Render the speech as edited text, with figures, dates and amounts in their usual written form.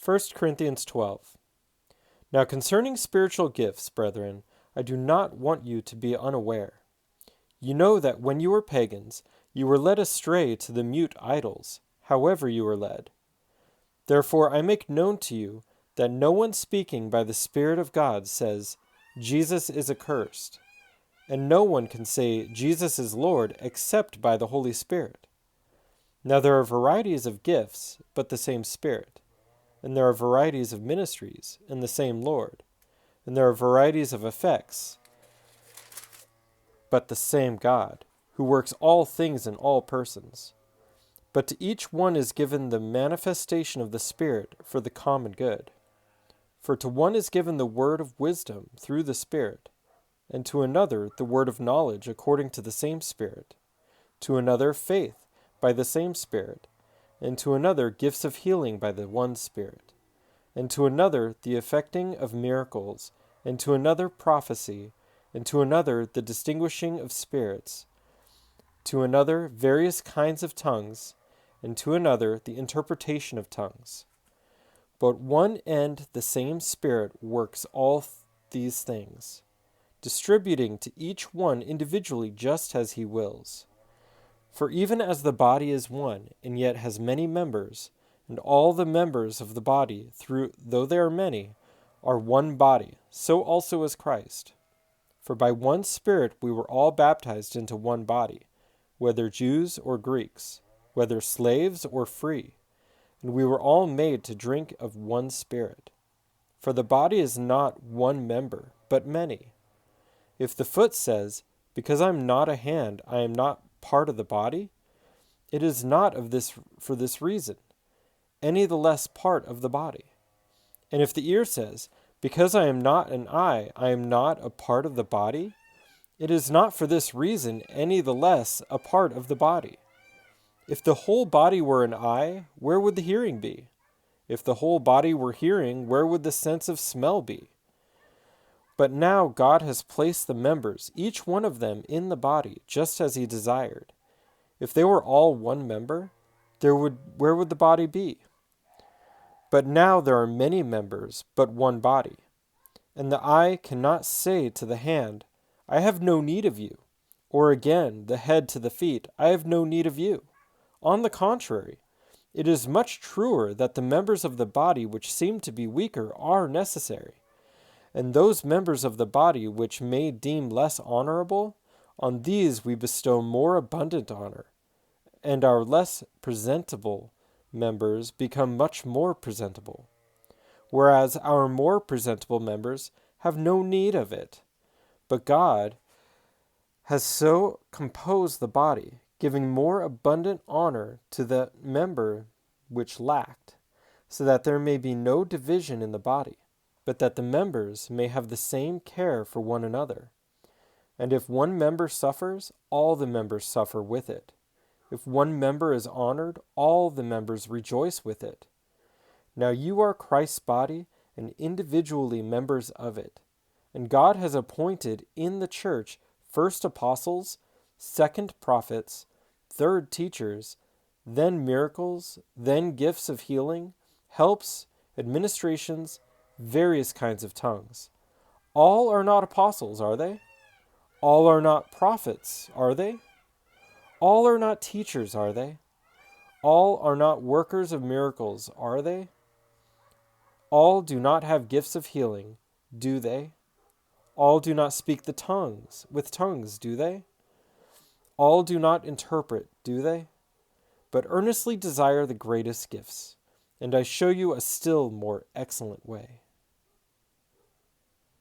1 Corinthians 12. Now concerning spiritual gifts, brethren, I do not want you to be unaware. You know that when you were pagans, you were led astray to the mute idols, however you were led. Therefore I make known to you that no one speaking by the Spirit of God says, Jesus is accursed, and no one can say, Jesus is Lord, except by the Holy Spirit. Now there are varieties of gifts, but the same Spirit. And there are varieties of ministries, and the same Lord. And there are varieties of effects, but the same God, who works all things in all persons. But to each one is given the manifestation of the Spirit for the common good. For to one is given the word of wisdom through the Spirit, and to another the word of knowledge according to the same Spirit, to another faith by the same Spirit, and to another gifts of healing by the one Spirit, and to another the effecting of miracles, and to another prophecy, and to another the distinguishing of spirits, to another various kinds of tongues, and to another the interpretation of tongues. But one and the same Spirit works all these things, distributing to each one individually just as he wills. For even as the body is one, and yet has many members, and all the members of the body, though they are many, are one body, so also is Christ. For by one Spirit we were all baptized into one body, whether Jews or Greeks, whether slaves or free, and we were all made to drink of one Spirit. For the body is not one member, but many. If the foot says, because I am not a hand, I am not part of the body, it is not for this reason, any the less part of the body. And if the ear says, because I am not an eye, I am not a part of the body, it is not for this reason any the less a part of the body. If the whole body were an eye, where would the hearing be? If the whole body were hearing, where would the sense of smell be? But now God has placed the members, each one of them, in the body, just as he desired. If they were all one member, where would the body be? But now there are many members, but one body. And the eye cannot say to the hand, I have no need of you. Or again, the head to the feet, I have no need of you. On the contrary, it is much truer that the members of the body which seem to be weaker are necessary. And those members of the body which may deem less honorable, on these we bestow more abundant honor, and our less presentable members become much more presentable, whereas our more presentable members have no need of it. But God has so composed the body, giving more abundant honor to the member which lacked, so that there may be no division in the body, but that the members may have the same care for one another. And if one member suffers, all the members suffer with it. If one member is honored, all the members rejoice with it. Now you are Christ's body, and individually members of it. And God has appointed in the church first apostles, second prophets, third teachers, then miracles, then gifts of healing, helps, administrations, various kinds of tongues. All are not apostles, are they? All are not prophets, are they? All are not teachers, are they? All are not workers of miracles, are they? All do not have gifts of healing, do they? All do not speak with tongues, do they? All do not interpret, do they? But earnestly desire the greatest gifts, and I show you a still more excellent way.